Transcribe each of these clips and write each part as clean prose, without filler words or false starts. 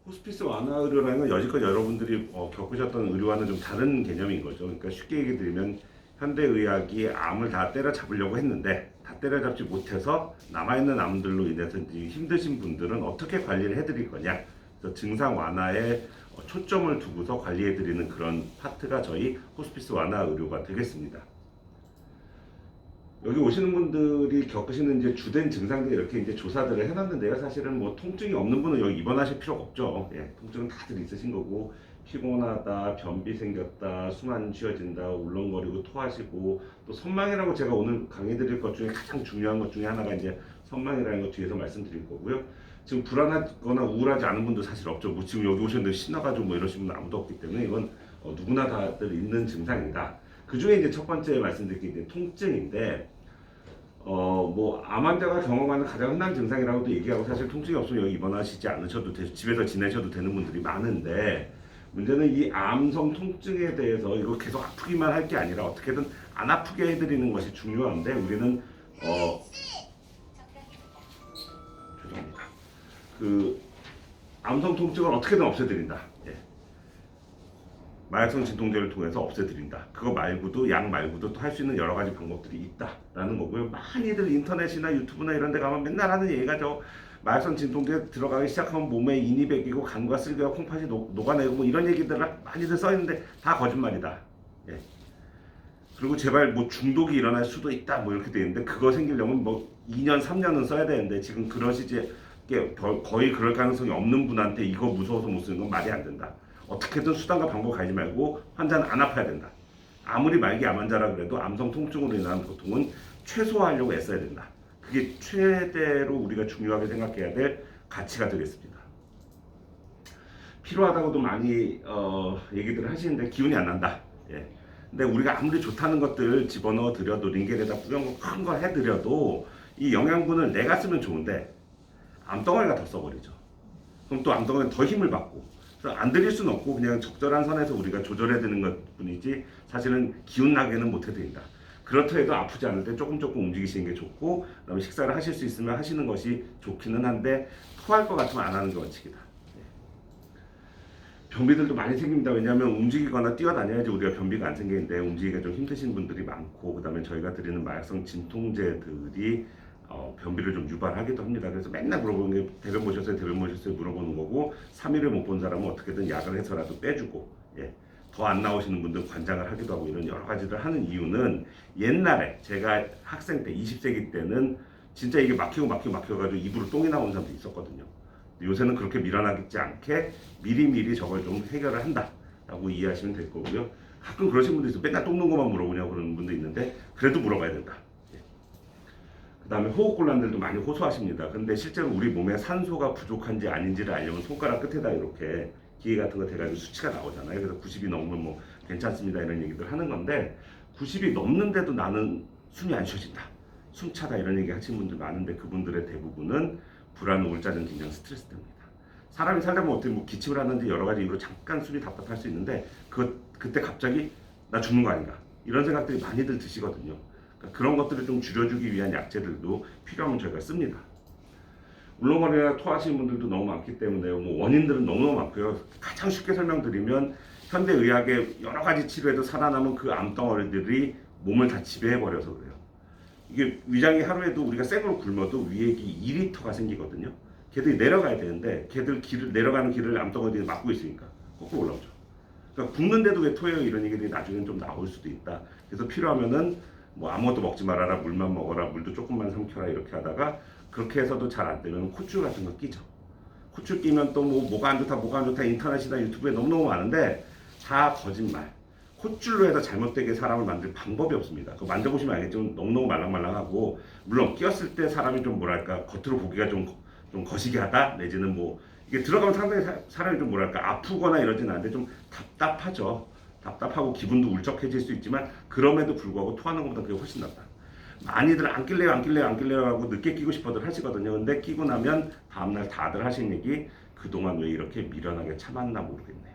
호스피스 완화 의료라는 건 여지껏 여러분들이 겪으셨던 의료와는 좀 다른 개념인 거죠. 그러니까 쉽게 얘기 드리면 현대의학이 암을 다 때려잡으려고 했는데 다 때려잡지 못해서 남아있는 암들로 인해서 이제 힘드신 분들은 어떻게 관리를 해드릴 거냐. 그래서 증상 완화에 초점을 두고서 관리해드리는 그런 파트가 저희 호스피스 완화 의료가 되겠습니다. 여기 오시는 분들이 겪으시는 이제 주된 증상들 이렇게 이제 조사들을 해놨는데요. 사실은 뭐 통증이 없는 분은 여기 입원하실 필요가 없죠. 예, 통증은 다들 있으신 거고 피곤하다, 변비 생겼다, 숨 안 쉬어진다, 울렁거리고 토하시고 또 선망이라고 제가 오늘 강의 드릴 것 중에 가장 중요한 것 중에 하나가 이제 선망이라는 것 뒤에서 말씀드릴 거고요. 지금 불안하거나 우울하지 않은 분도 사실 없죠. 뭐 지금 여기 오셨는데 신나가지고 뭐 이러시는 분 아무도 없기 때문에 이건 누구나 다들 있는 증상이다. 그 중에 이제 첫 번째 말씀드릴 게 이제 통증인데 뭐 암 환자가 경험하는 가장 흔한 증상이라고도 얘기하고 사실 통증이 없으면 여기 입원하시지 않으셔도 집에서 지내셔도 되는 분들이 많은데 문제는 이 암성 통증에 대해서 이거 계속 아프기만 할 게 아니라 어떻게든 안 아프게 해드리는 것이 중요한데 우리는 죄송합니다. 그 암성 통증을 어떻게든 없애드린다. 예. 마약성 진통제를 통해서 없애드린다. 그거 말고도 약 말고도 또 할 수 있는 여러 가지 방법들이 있다라는 거고요. 많이들 인터넷이나 유튜브나 이런 데 가면 맨날 하는 얘기가 저 마약성 진통제 들어가기 시작하면 몸에 인이 배기고 간과 쓸개와 콩팥이 녹아내고 뭐 이런 얘기들 많이들 써있는데 다 거짓말이다. 예. 그리고 제발 뭐 중독이 일어날 수도 있다 뭐 이렇게 돼 있는데 그거 생기려면 뭐 2년 3년은 써야 되는데 지금 그러시지 거의 그럴 가능성이 없는 분한테 이거 무서워서 못 쓰는 건 말이 안 된다. 어떻게든 수단과 방법 가지 말고 환자는 안 아파야 된다. 아무리 말기 암 환자라 그래도 암성 통증으로 인한 고통은 최소화하려고 애써야 된다. 그게 최대로 우리가 중요하게 생각해야 될 가치가 되겠습니다. 필요하다고도 많이 얘기들을 하시는데 기운이 안 난다. 예. 근데 우리가 아무리 좋다는 것들 집어넣어 드려도 링겔에다 뿌려놓고 큰 거 해드려도 이 영양분을 내가 쓰면 좋은데 암덩어리가 더 써버리죠. 그럼 또 암덩어리는 더 힘을 받고 그래서 안 드릴 수는 없고 그냥 적절한 선에서 우리가 조절해야 되는 것 뿐이지 사실은 기운 나게는 못 해드린다. 그렇다 해도 아프지 않을 때 조금 움직이시는 게 좋고 그다음에 식사를 하실 수 있으면 하시는 것이 좋기는 한데 토할 것 같으면 안 하는 게 원칙이다. 변비들도 많이 생깁니다. 왜냐하면 움직이거나 뛰어다녀야지 우리가 변비가 안 생기는데 움직이기가 좀 힘드신 분들이 많고 그 다음에 저희가 드리는 마약성 진통제들이 변비를 좀 유발하기도 합니다. 그래서 맨날 물어보는 게 대변 보셨어요? 물어보는 거고 3일을 못 본 사람은 어떻게든 약을 해서라도 빼주고 예. 더 안 나오시는 분들 관장을 하기도 하고 이런 여러 가지를 하는 이유는 옛날에 제가 학생 때 20세기 때는 진짜 이게 막혀가지고 입으로 똥이 나오는 사람도 있었거든요. 요새는 그렇게 밀어나지 않게 미리미리 저걸 좀 해결을 한다라고 이해하시면 될 거고요. 가끔 그러신 분도 있어요. 맨날 똥 누는 것만 물어보냐고 그러는 분도 있는데 그래도 물어봐야 된다. 그 다음에 호흡곤란들도 많이 호소하십니다. 근데 실제로 우리 몸에 산소가 부족한지 아닌지를 알려면 손가락 끝에다 이렇게 기계 같은 거 대가지고 수치가 나오잖아요. 그래서 90이 넘으면 뭐 괜찮습니다 이런 얘기들 하는 건데 90이 넘는데도 나는 숨이 안 쉬어진다. 숨차다 이런 얘기 하시는 분들 많은데 그분들의 대부분은 불안, 우울증, 긴장, 스트레스 때문이다. 사람이 살다 보면 어떻게 뭐 기침을 하는지 여러 가지 이유로 잠깐 숨이 답답할 수 있는데 그때 갑자기 나 죽는 거 아닌가 이런 생각들이 많이들 드시거든요. 그러니까 그런 것들을 좀 줄여주기 위한 약재들도 필요하면 저희가 씁니다. 울렁거리나 토하시는 분들도 너무 많기 때문에 뭐 원인들은 너무너무 많고요. 가장 쉽게 설명드리면 현대의학의 여러 가지 치료에도 살아남은 그 암덩어리들이 몸을 다 지배해버려서 그래요. 이게 위장이 하루에도 우리가 생으로 굶어도 위액이 2리터가 생기거든요. 걔들이 내려가야 되는데 걔들 내려가는 길을 암덩어리들이 막고 있으니까 거꾸로 올라오죠. 그러니까 굶는데도 왜 토해요 이런 얘기들이 나중엔 좀 나올 수도 있다. 그래서 필요하면은 뭐 아무것도 먹지 말아라, 물만 먹어라, 물도 조금만 삼켜라 이렇게 하다가 그렇게 해서도 잘 안 되면 콧줄 같은 거 끼죠. 콧줄 끼면 또 뭐가 안 좋다 인터넷이나 유튜브에 너무너무 많은데 다 거짓말. 콧줄로 해서 잘못되게 사람을 만들 방법이 없습니다. 그거 만져보시면 알겠지만 너무너무 말랑말랑하고 물론 끼었을 때 사람이 좀 뭐랄까 겉으로 보기가 좀 거시기 하다 내지는 뭐 이게 들어가면 상당히 사람이 좀 뭐랄까 아프거나 이러진 않는데 좀 답답하죠. 답답하고 기분도 울적해질 수 있지만 그럼에도 불구하고 토하는 것보다 그게 훨씬 낫다. 많이들 안 낄래요 하고 늦게 끼고 싶어들 하시거든요. 근데 끼고 나면 다음날 다들 하신 얘기 그동안 왜 이렇게 미련하게 참았나 모르겠네요.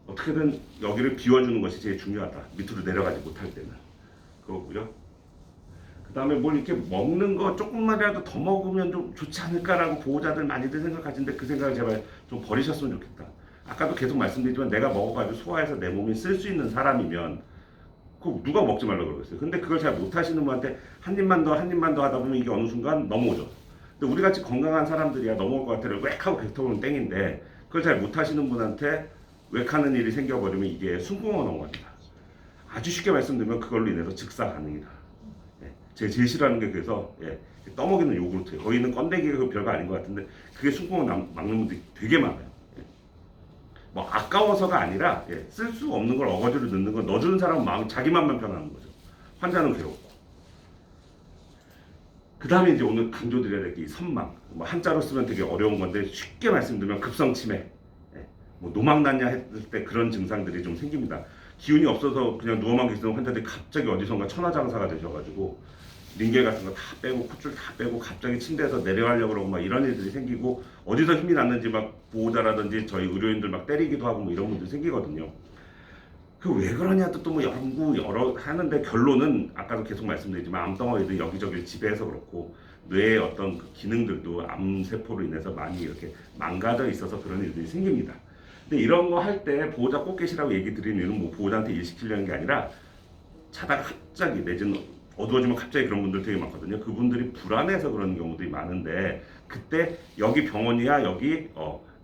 어떻게든 여기를 비워주는 것이 제일 중요하다. 밑으로 내려가지 못할 때는. 그거고요. 그 그다음에 뭘 이렇게 먹는 거 조금만이라도 더 먹으면 좀 좋지 않을까라고 보호자들 많이들 생각하시는데 그 생각을 제발 좀 버리셨으면 좋겠다. 아까도 계속 말씀드리지만 내가 먹어가지고 소화해서 내 몸이 쓸 수 있는 사람이면 그 누가 먹지 말라고 그러겠어요. 근데 그걸 잘 못하시는 분한테 한 입만 더 한 입만 더 하다 보면 이게 어느 순간 넘어오죠. 근데 우리 같이 건강한 사람들이야 넘어올 것 같아요. 웩 하고 뱉어보면 땡인데 그걸 잘 못하시는 분한테 웩 하는 일이 생겨버리면 이게 숨구멍 넘어갑니다. 아주 쉽게 말씀드리면 그걸로 인해서 즉사 가능이다. 예, 제가 제일 싫어하는 게 그래서 떠먹이는 요구르트 거기 있는 건더기가 별거 아닌 것 같은데 그게 숨구멍 막는 분들이 되게 많아요. 뭐 아까워서가 아니라 쓸 수 없는 걸 어거지로 넣는 건 넣어주는 사람은 마음 자기 맘만 편하는 거죠. 환자는 괴롭고. 그 다음에 이제 오늘 강조드려야 될 게 이 선망. 뭐 한자로 쓰면 되게 어려운 건데 쉽게 말씀드리면 급성치매. 뭐 노막 났냐 했을 때 그런 증상들이 좀 생깁니다. 기운이 없어서 그냥 누워만 계시는 환자들이 갑자기 어디선가 천하장사가 되셔가지고 링겔 같은 거 다 빼고 콧줄 다 빼고 갑자기 침대에서 내려가려고 그러고 막 이런 일들이 생기고 어디서 힘이 났는지 막 보호자라든지 저희 의료인들 막 때리기도 하고 뭐 이런 분들이 생기거든요. 그 왜 그러냐도 또 뭐 연구 여러 하는데 결론은 아까도 계속 말씀드리지만 암덩어리도 여기저기 지배해서 그렇고 뇌의 어떤 그 기능들도 암세포로 인해서 많이 이렇게 망가져 있어서 그런 일들이 생깁니다. 근데 이런 거 할 때 보호자 꼭 계시라고 얘기 드리는 이유는 뭐 보호자한테 일 시키려는 게 아니라 자다가 갑자기 내지는 어두워지면 갑자기 그런 분들 되게 많거든요. 그분들이 불안해서 그런 경우들이 많은데 그때 여기 병원이야 여기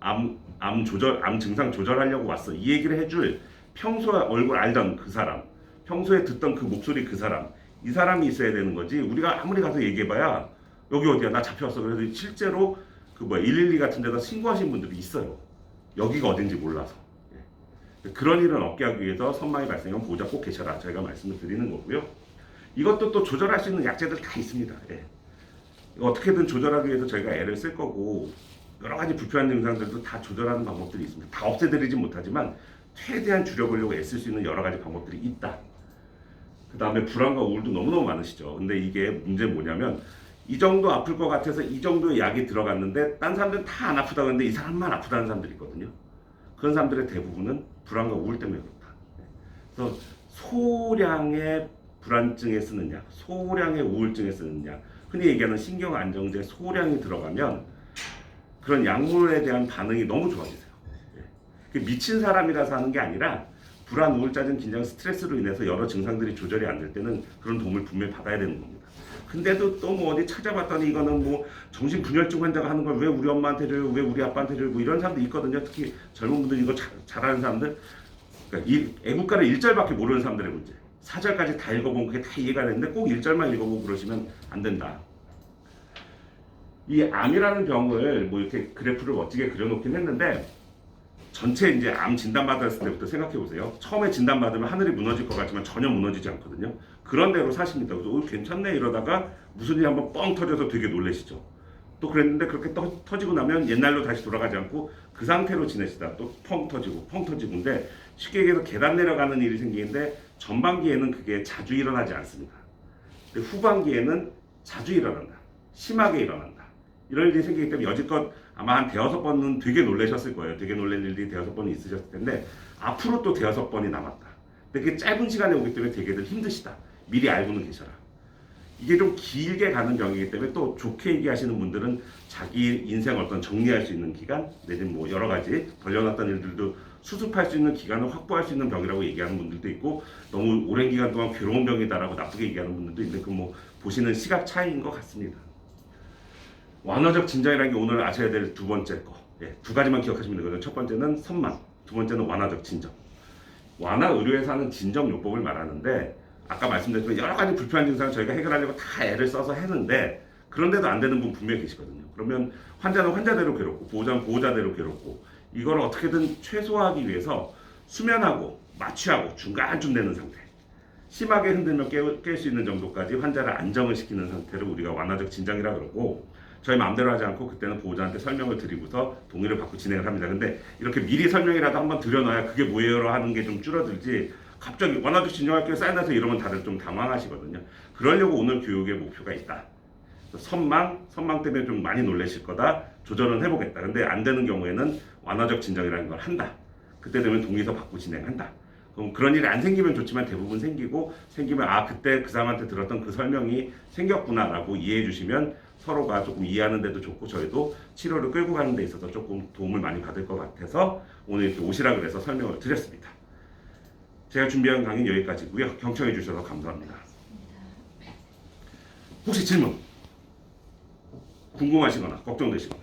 암 조절 암 증상 조절하려고 왔어 이 얘기를 해줄 평소에 얼굴 알던 그 사람 평소에 듣던 그 목소리 그 사람 이 사람이 있어야 되는 거지 우리가 아무리 가서 얘기해봐야 여기 어디야 나 잡혀왔어 그래서 실제로 그 112 같은 데다 신고하신 분들이 있어요. 여기가 어딘지 몰라서. 그런 일은 없게 하기 위해서 선망이 발생하면 보호자 꼭 계셔라 저희가 말씀을 드리는 거고요. 이것도 또 조절할 수 있는 약재들 다 있습니다. 어떻게든 조절하기 위해서 저희가 애를 쓸 거고 여러 가지 불편한 증상들도 다 조절하는 방법들이 있습니다. 다 없애드리진 못하지만 최대한 줄여보려고 애쓸 수 있는 여러 가지 방법들이 있다. 그 다음에 불안과 우울도 너무너무 많으시죠. 근데 이게 문제는 뭐냐면 이 정도 아플 것 같아서 이 정도의 약이 들어갔는데 딴 사람들은 다 안 아프다고 했는데 이 사람만 아프다는 사람들이 있거든요. 그런 사람들의 대부분은 불안과 우울 때문에 그렇다. 그래서 소량의 불안증에 쓰는 약, 소량의 우울증에 쓰는 약, 흔히 얘기하는 신경안정제 소량이 들어가면 그런 약물에 대한 반응이 너무 좋아지세요. 미친 사람이라서 하는 게 아니라 불안, 우울, 짜증, 긴장, 스트레스로 인해서 여러 증상들이 조절이 안 될 때는 그런 도움을 분명히 받아야 되는 겁니다. 근데도 또 뭐 어디 찾아봤더니 이거는 뭐 정신분열증 환자가 하는 걸 왜 우리 엄마한테 줘요, 왜 우리 아빠한테 줘요, 뭐 이런 사람도 있거든요. 특히 젊은 분들 이거 잘하는 사람들, 그러니까 이 애국가를 1절밖에 모르는 사람들의 문제. 4절까지 다 읽어보면 그게 다 이해가 되는데 꼭 1절만 읽어보고 그러시면 안 된다. 이 암이라는 병을 뭐 이렇게 그래프를 멋지게 그려놓긴 했는데 전체 이제 암 진단받았을 때부터 생각해 보세요. 처음에 진단받으면 하늘이 무너질 것 같지만 전혀 무너지지 않거든요. 그런 대로 사십니다. 그래서 괜찮네 이러다가 무슨 일이 한번 뻥 터져서 되게 놀라시죠. 또 그랬는데 그렇게 터지고 나면 옛날로 다시 돌아가지 않고 그 상태로 지내시다 또 펑 터지고인데 쉽게 얘기해서 계단 내려가는 일이 생기는데 전반기에는 그게 자주 일어나지 않습니다. 근데 후반기에는 자주 일어난다. 심하게 일어난다. 이런 일이 생기기 때문에 여지껏 아마 한 대여섯 번은 되게 놀라셨을 거예요. 되게 놀란 일들이 대여섯 번이 있으셨을 텐데 앞으로 또 대여섯 번이 남았다. 근데 그게 짧은 시간에 오기 때문에 되게들 힘드시다. 미리 알고는 계셔라. 이게 좀 길게 가는 병이기 때문에 또 좋게 얘기하시는 분들은 자기 인생 어떤 정리할 수 있는 기간 내지는 뭐 여러 가지 벌려놨던 일들도 수습할 수 있는 기간을 확보할 수 있는 병이라고 얘기하는 분들도 있고 너무 오랜 기간 동안 괴로운 병이다라고 나쁘게 얘기하는 분들도 있는데 그 뭐 보시는 시각 차이인 것 같습니다. 완화적 진정이라는 게 오늘 아셔야 될 두 번째 거. 두 가지만 기억하시면 되거든요. 첫 번째는 선망, 두 번째는 완화적 진정. 완화 의료에서 하는 진정 요법을 말하는데 아까 말씀드렸지만 여러 가지 불편한 증상을 저희가 해결하려고 다 애를 써서 했는데 그런데도 안 되는 분 분명히 계시거든요. 그러면 환자는 환자대로 괴롭고 보호자는 보호자대로 괴롭고 이걸 어떻게든 최소화하기 위해서 수면하고 마취하고 중간쯤 되는 상태 심하게 흔들면 깰 수 있는 정도까지 환자를 안정을 시키는 상태를 우리가 완화적 진정이라 그러고 저희 마음대로 하지 않고 그때는 보호자한테 설명을 드리고서 동의를 받고 진행을 합니다. 근데 이렇게 미리 설명이라도 한번 드려놔야 그게 뭐예요 하는 게 좀 줄어들지 갑자기 완화적 진정할게요 사인해서 이러면 다들 좀 당황하시거든요. 그러려고 오늘 교육의 목표가 있다. 선망 때문에 좀 많이 놀라실 거다. 조절은 해보겠다. 근데 안 되는 경우에는 완화적 진정이라는 걸 한다. 그때 되면 동의서 받고 진행한다. 그럼 그런 일이 안 생기면 좋지만 대부분 생기고 생기면 아 그때 그 사람한테 들었던 그 설명이 생겼구나라고 이해해 주시면 서로가 조금 이해하는 데도 좋고 저희도 치료를 끌고 가는 데 있어서 조금 도움을 많이 받을 것 같아서 오늘 이렇게 오시라 그래서 설명을 드렸습니다. 제가 준비한 강의는 여기까지고요. 경청해 주셔서 감사합니다. 혹시 질문? 궁금하시거나 걱정되시거나